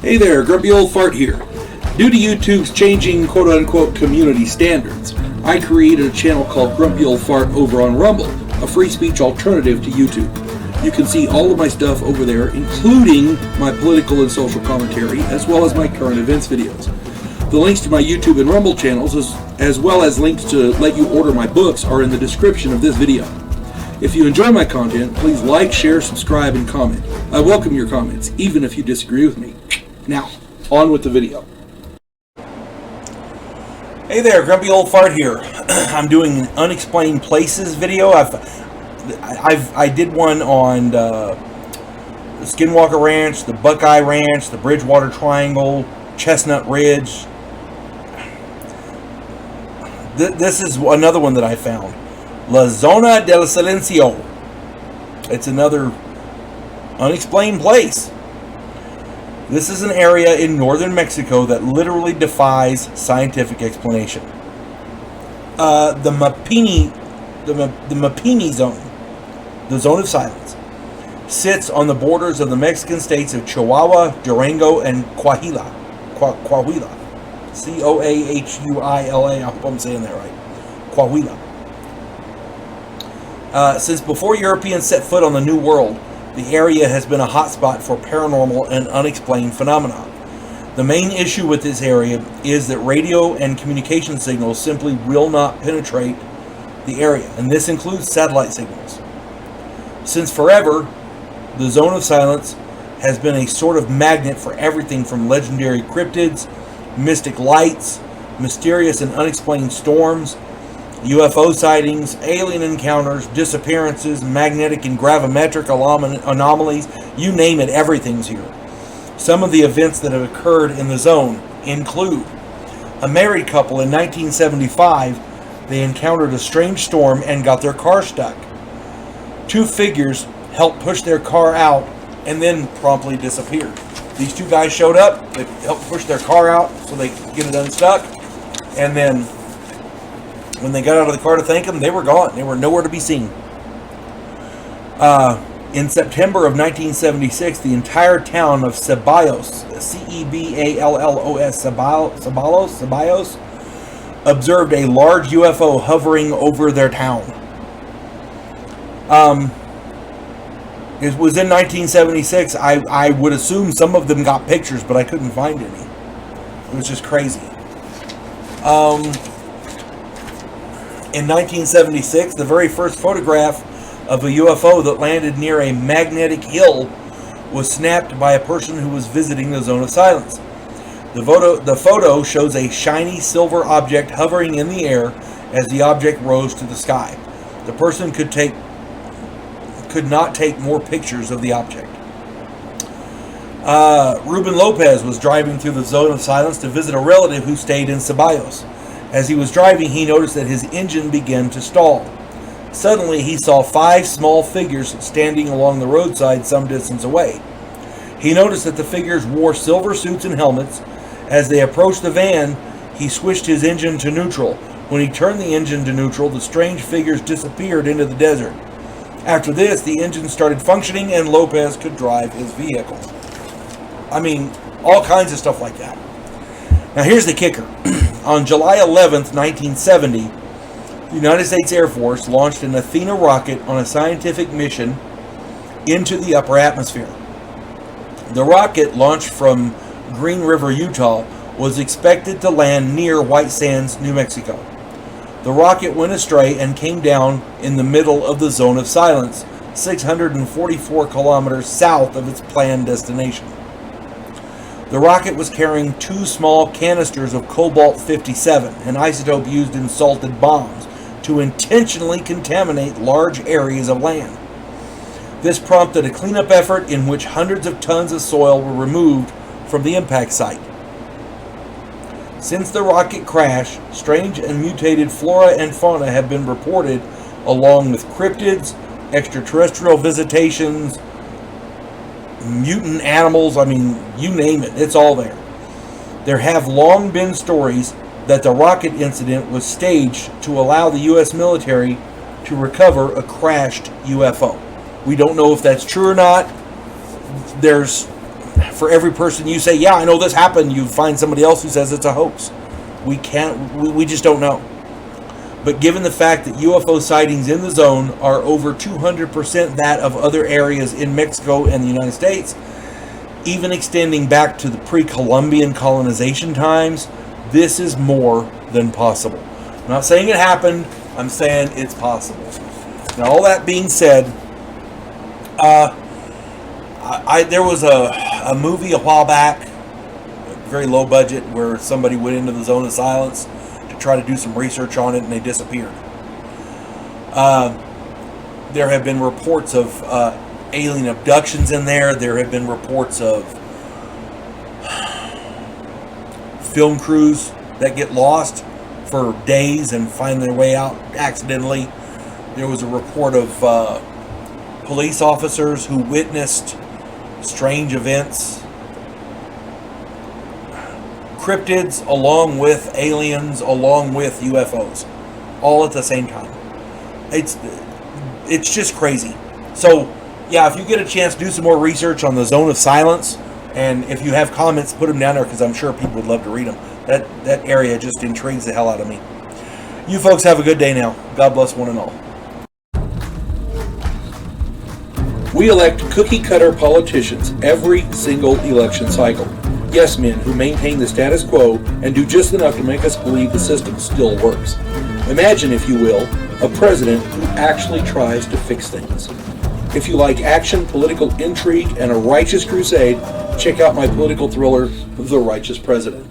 Hey there, Grumpy Old Fart here. Due to YouTube's changing quote-unquote community standards, I created a channel called Grumpy Old Fart over on Rumble, a free speech alternative to YouTube. You can see all of my stuff over there, including my political and social commentary, as well as my current events videos. The links to my YouTube and Rumble channels, as well as links to let you order my books, are in the description of this video. If you enjoy my content, please like, share, subscribe, and comment. I welcome your comments, even if you disagree with me. Now, on with the video. Hey there, Grumpy Old Fart here. I'm doing an Unexplained Places video. I did one on the Skinwalker Ranch, the Buckeye Ranch, the Bridgewater Triangle, Chestnut Ridge. This is another one that I found. La Zona del Silencio. It's another unexplained place. This is an area in northern Mexico that literally defies scientific explanation. The Mapimi Zone, the Zone of Silence, sits on the borders of the Mexican states of Chihuahua, Durango, and Coahuila. Coahuila. I hope I'm saying that right. Coahuila. Since before Europeans set foot on the New World, the area has been a hotspot for paranormal and unexplained phenomena. The main issue with this area is that radio and communication signals simply will not penetrate the area, and this includes satellite signals. Since forever, the Zone of Silence has been a sort of magnet for everything from legendary cryptids, mystic lights, mysterious and unexplained storms, UFO sightings, alien encounters, disappearances, magnetic and gravimetric anomalies, you name it, everything's here. Some of the events that have occurred in the zone include a married couple in 1975. They encountered a strange storm and got their car stuck. Two figures helped push their car out and then promptly disappeared. These two guys showed up, they helped push their car out so they could get it unstuck, and then when they got out of the car to thank them, they were gone. They were nowhere to be seen. In September of 1976, the entire town of Ceballos, Ceballos, Ceballos, observed a large UFO hovering over their town. It was in 1976. I would assume some of them got pictures, but I couldn't find any. It was just crazy. In 1976, the very first photograph of a UFO that landed near a magnetic hill was snapped by a person who was visiting the Zone of Silence. The photo shows a shiny silver object hovering in the air as the object rose to the sky. The person could not take more pictures of the object. Ruben Lopez was driving through the Zone of Silence to visit a relative who stayed in Ceballos. As he was driving, he noticed that his engine began to stall. Suddenly, he saw 5 small figures standing along the roadside some distance away. He noticed that the figures wore silver suits and helmets. As they approached the van, he switched his engine to neutral. When he turned the engine to neutral, the strange figures disappeared into the desert. After this, the engine started functioning and Lopez could drive his vehicle. I mean, all kinds of stuff like that. Now, here's the kicker. On July 11th, 1970, the United States Air Force launched an Athena rocket on a scientific mission into the upper atmosphere. The rocket, launched from Green River, Utah, was expected to land near White Sands, New Mexico. The rocket went astray and came down in the middle of the Zone of Silence, 644 kilometers south of its planned destination. The rocket was carrying 2 small canisters of cobalt-57, an isotope used in salted bombs, to intentionally contaminate large areas of land. This prompted a cleanup effort in which hundreds of tons of soil were removed from the impact site. Since the rocket crash, strange and mutated flora and fauna have been reported, along with cryptids, extraterrestrial visitations, mutant animals. I mean, you name it, it's all there. There have long been stories that the rocket incident was staged to allow the U.S. military to recover a crashed UFO. We don't know if that's true or not. There's for every person you say, yeah, I know this happened, you find somebody else who says it's a hoax. We just don't know. But given the fact that UFO sightings in the zone are over 200% that of other areas in Mexico and the United States, even extending back to the pre-Columbian colonization times, this is more than possible. I'm not saying it happened, I'm saying it's possible. Now, all that being said, there was a movie a while back, very low budget, where somebody went into the zone of silence to try to do some research on it, and they disappeared. There have been reports of alien abductions in there. There have been reports of film crews that get lost for days and find their way out accidentally. There was a report of police officers who witnessed strange events, cryptids along with aliens, along with UFOs, all at the same time. It's just crazy. So, yeah, if you get a chance, do some more research on the Zone of Silence, and if you have comments, put them down there, because I'm sure people would love to read them. That area just intrigues the hell out of me. You folks have a good day now. God bless one and all. We elect cookie-cutter politicians every single election cycle. Yes men who maintain the status quo and do just enough to make us believe the system still works. Imagine, if you will, a president who actually tries to fix things. If you like action, political intrigue, and a righteous crusade, check out my political thriller, The Righteous President.